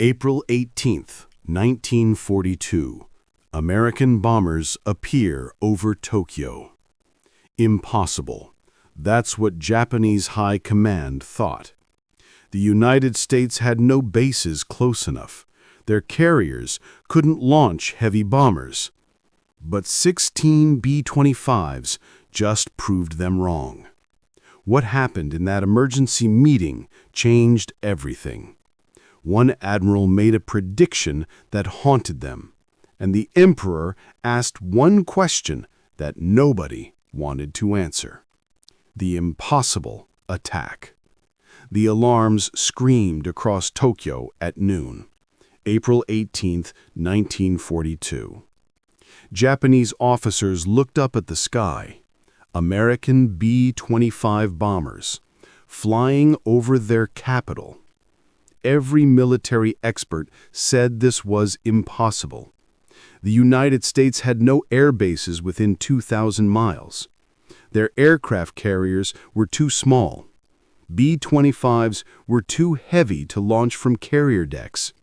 April 18, 1942. American bombers appear over Tokyo. Impossible. That's what Japanese High Command thought. The United States had no bases close enough. Their carriers couldn't launch heavy bombers. But 16 B-25s just proved them wrong. What happened in that emergency meeting changed everything. One admiral made a prediction that haunted them, and the emperor asked one question that nobody wanted to answer. The impossible attack. The alarms screamed across Tokyo at noon, April 18, 1942. Japanese officers looked up at the sky. American B-25 bombers, flying over their capital. Every military expert said this was impossible. The United States had no air bases within 2,000 miles. Their aircraft carriers were too small. B-25s were too heavy to launch from carrier decks.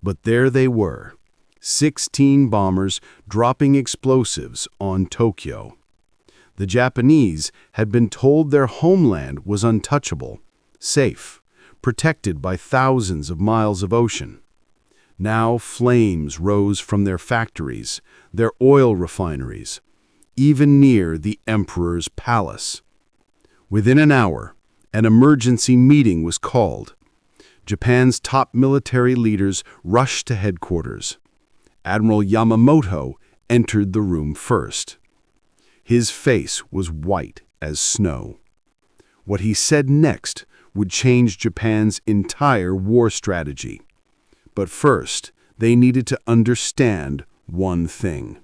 But there they were, 16 bombers dropping explosives on Tokyo. The Japanese had been told their homeland was untouchable, safe, protected by thousands of miles of ocean. Now flames rose from their factories, their oil refineries, even near the emperor's palace. Within an hour, an emergency meeting was called. Japan's top military leaders rushed to headquarters. Admiral Yamamoto entered the room first. His face was white as snow. What he said next would change Japan's entire war strategy. But first, they needed to understand one thing.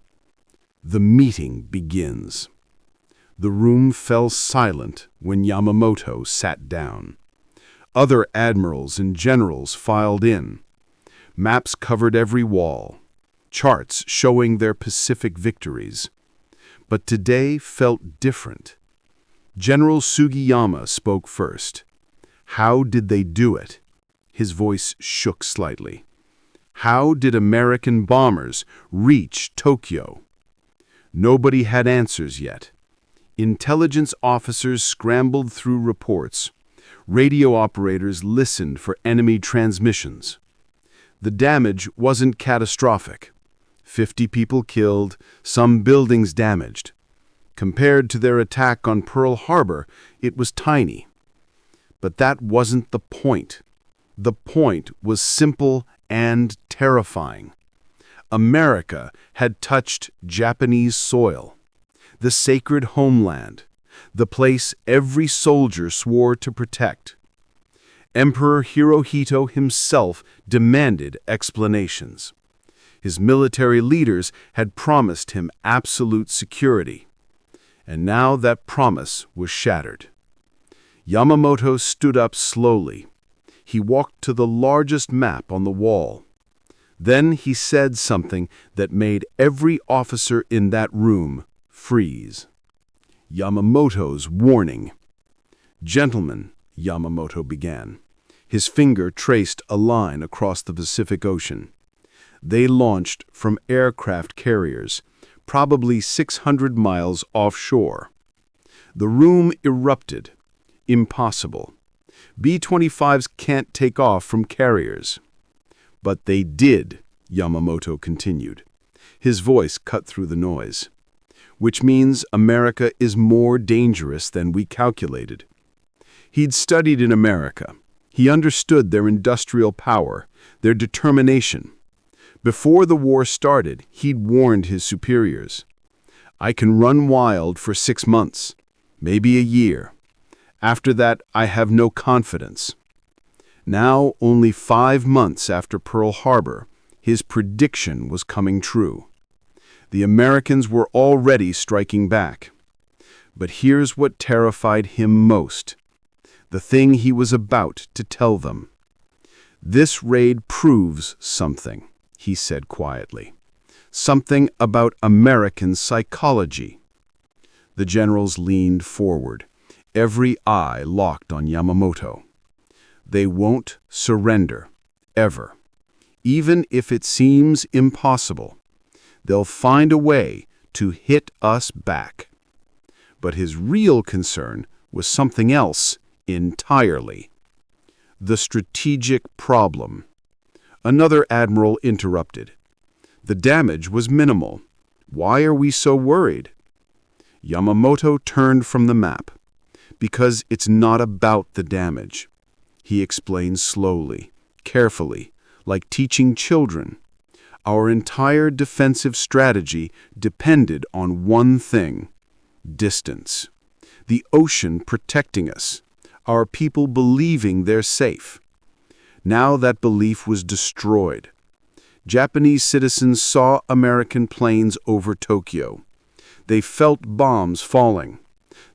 The meeting begins. The room fell silent when Yamamoto sat down. Other admirals and generals filed in. Maps covered every wall, charts showing their Pacific victories. But today felt different. General Sugiyama spoke first. How did they do it? His voice shook slightly. How did American bombers reach Tokyo? Nobody had answers yet. Intelligence officers scrambled through reports. Radio operators listened for enemy transmissions. The damage wasn't catastrophic. 50 people killed, some buildings damaged. Compared to their attack on Pearl Harbor, it was tiny. But that wasn't the point. The point was simple and terrifying. America had touched Japanese soil, the sacred homeland, the place every soldier swore to protect. Emperor Hirohito himself demanded explanations. His military leaders had promised him absolute security. And now that promise was shattered. Yamamoto stood up slowly. He walked to the largest map on the wall. Then he said something that made every officer in that room freeze. Yamamoto's warning. "Gentlemen," Yamamoto began. His finger traced a line across the Pacific Ocean. They launched from aircraft carriers, probably 600 miles offshore. The room erupted. Impossible. B-25s can't take off from carriers. But they did, Yamamoto continued. His voice cut through the noise. Which means America is more dangerous than we calculated. He'd studied in America. He understood their industrial power, their determination. Before the war started, he'd warned his superiors. I can run wild for 6 months, maybe a year. After that, I have no confidence. Now, only 5 months after Pearl Harbor, his prediction was coming true. The Americans were already striking back. But here's what terrified him most. The thing he was about to tell them. This raid proves something, he said quietly. Something about American psychology. The generals leaned forward, every eye locked on Yamamoto. They won't surrender, ever. Even if it seems impossible, they'll find a way to hit us back. But his real concern was something else entirely. The strategic problem. Another admiral interrupted. The damage was minimal. Why are we so worried? Yamamoto turned from the map. Because it's not about the damage. He explained slowly, carefully, like teaching children. Our entire defensive strategy depended on one thing: distance. The ocean protecting us. Our people believing they're safe. Now that belief was destroyed. Japanese citizens saw American planes over Tokyo. They felt bombs falling.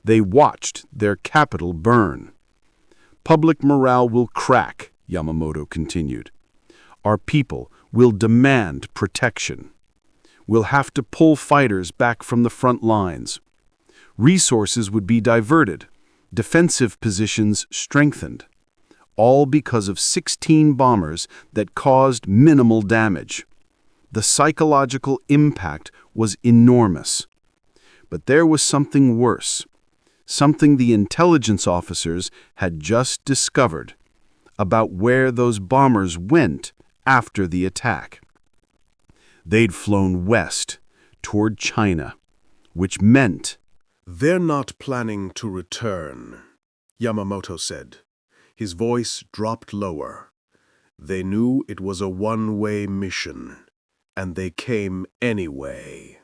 They watched their capital burn. Public morale will crack, Yamamoto continued. Our people will demand protection. We'll have to pull fighters back from the front lines. Resources would be diverted, defensive positions strengthened, all because of 16 bombers that caused minimal damage. The psychological impact was enormous. But there was something worse, something the intelligence officers had just discovered about where those bombers went after the attack. They'd flown west toward China, which meant "They're not planning to return," Yamamoto said. His voice dropped lower. "They knew it was a one-way mission, and they came anyway."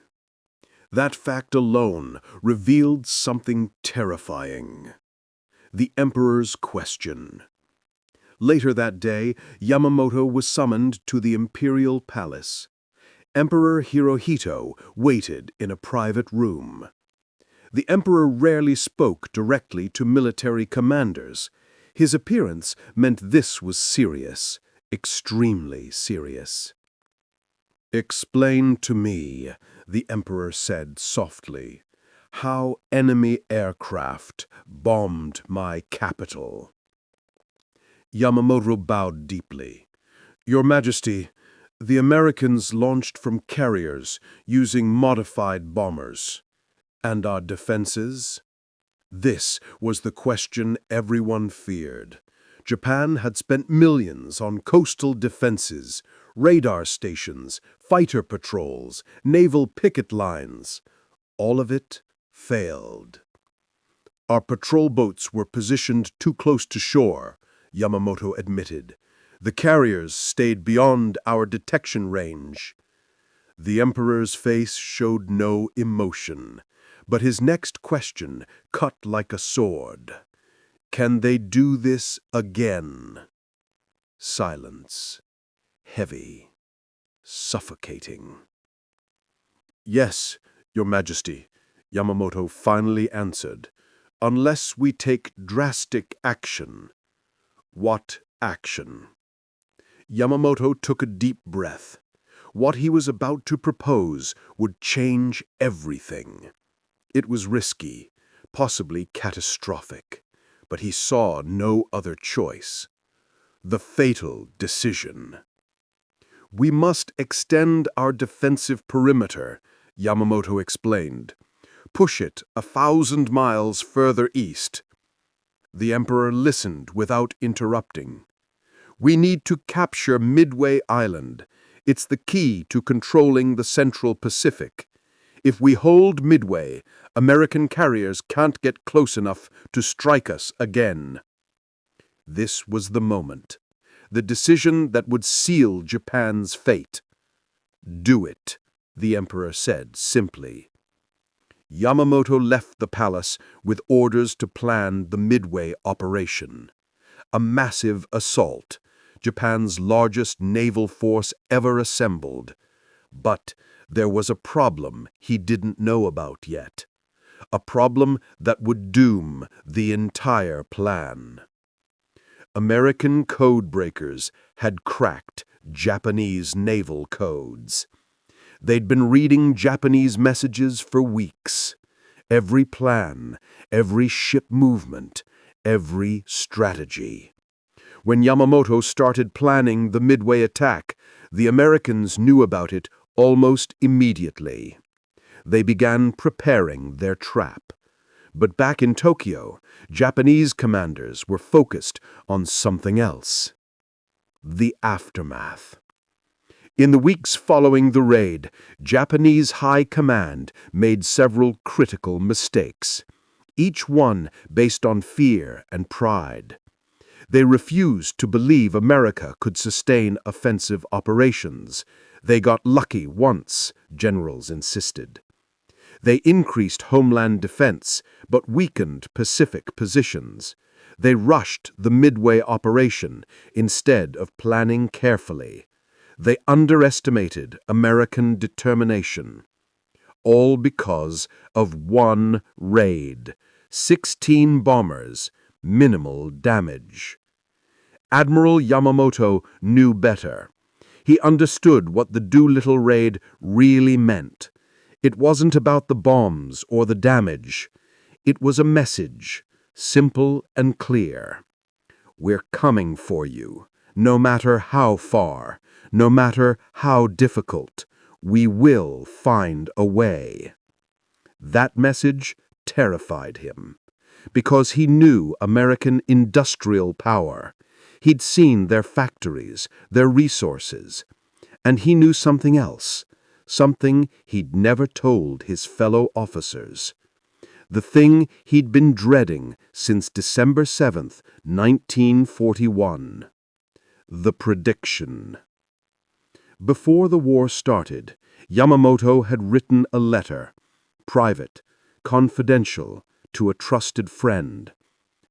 That fact alone revealed something terrifying. The Emperor's question. Later that day, Yamamoto was summoned to the Imperial Palace. Emperor Hirohito waited in a private room. The Emperor rarely spoke directly to military commanders. His appearance meant this was serious, extremely serious. "Explain to me," the Emperor said softly, "how enemy aircraft bombed my capital." Yamamoto bowed deeply. "Your Majesty, the Americans launched from carriers using modified bombers. And our defenses?" This was the question everyone feared. Japan had spent millions on coastal defenses, radar stations, fighter patrols, naval picket lines. All of it failed. "Our patrol boats were positioned too close to shore," Yamamoto admitted. "The carriers stayed beyond our detection range." The Emperor's face showed no emotion, but his next question cut like a sword. "Can they do this again?" Silence. Heavy. Suffocating. "Yes, Your Majesty," Yamamoto finally answered, "unless we take drastic action." "What action?" Yamamoto took a deep breath. What he was about to propose would change everything. It was risky, possibly catastrophic, but he saw no other choice. The fatal decision. "We must extend our defensive perimeter," Yamamoto explained. "Push it 1,000 miles further east." The Emperor listened without interrupting. "We need to capture Midway Island. It's the key to controlling the Central Pacific. If we hold Midway, American carriers can't get close enough to strike us again." This was the moment, the decision that would seal Japan's fate. "Do it," the Emperor said simply. Yamamoto left the palace with orders to plan the Midway operation. A massive assault, Japan's largest naval force ever assembled. But there was a problem he didn't know about yet. A problem that would doom the entire plan. American code breakers had cracked Japanese naval codes. They'd been reading Japanese messages for weeks. Every plan, every ship movement, every strategy. When Yamamoto started planning the Midway attack, the Americans knew about it almost immediately. They began preparing their trap. But back in Tokyo, Japanese commanders were focused on something else: the aftermath. In the weeks following the raid, Japanese High Command made several critical mistakes, each one based on fear and pride. They refused to believe America could sustain offensive operations. They got lucky once, generals insisted. They increased homeland defense, but weakened Pacific positions. They rushed the Midway operation instead of planning carefully. They underestimated American determination. All because of one raid, 16 bombers, minimal damage. Admiral Yamamoto knew better. He understood what the Doolittle Raid really meant. It wasn't about the bombs or the damage. It was a message, simple and clear. We're coming for you, no matter how far, no matter how difficult. We will find a way. That message terrified him, because he knew American industrial power. He'd seen their factories, their resources, and he knew something else, something he'd never told his fellow officers. The thing he'd been dreading since December 7th, 1941. The prediction. Before the war started, Yamamoto had written a letter, private, confidential, to a trusted friend.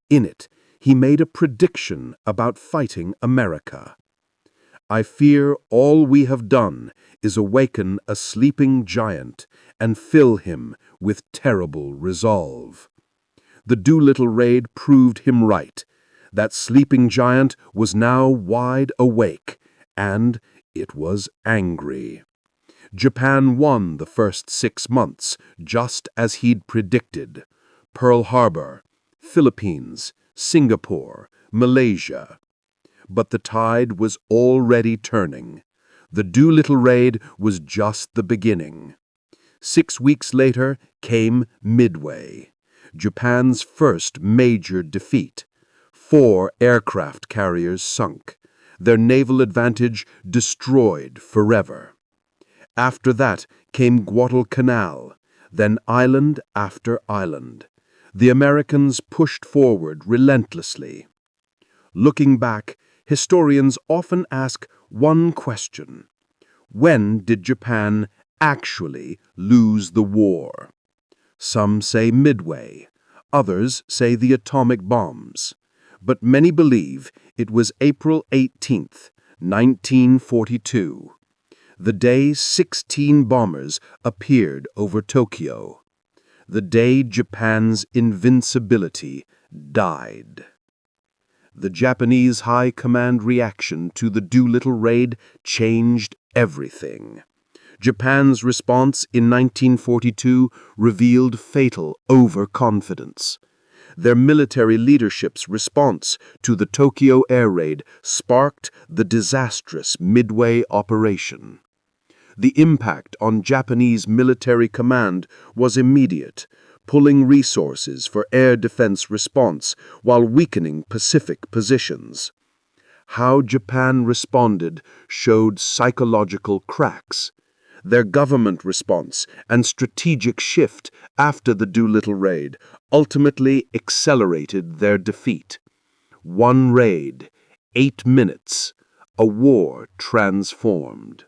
In it, he made a prediction about fighting America. I fear all we have done is awaken a sleeping giant and fill him with terrible resolve. The Doolittle Raid proved him right. That sleeping giant was now wide awake, and it was angry. Japan won the first 6 months, just as he'd predicted. Pearl Harbor, Philippines, Singapore, Malaysia. But the tide was already turning. The Doolittle Raid was just the beginning. 6 weeks later came Midway, Japan's first major defeat. 4 aircraft carriers sunk, their naval advantage destroyed forever. After that came Guadalcanal, then island after island. The Americans pushed forward relentlessly. Looking back, historians often ask one question: when did Japan actually lose the war? Some say Midway, others say the atomic bombs, but many believe it was April 18th, 1942, the day 16 bombers appeared over Tokyo, the day Japan's invincibility died. The Japanese High Command reaction to the Doolittle Raid changed everything. Japan's response in 1942 revealed fatal overconfidence. Their military leadership's response to the Tokyo air raid sparked the disastrous Midway operation. The impact on Japanese military command was immediate, pulling resources for air defense response while weakening Pacific positions. How Japan responded showed psychological cracks. Their government response and strategic shift after the Doolittle Raid ultimately accelerated their defeat. One raid, 8 minutes, a war transformed.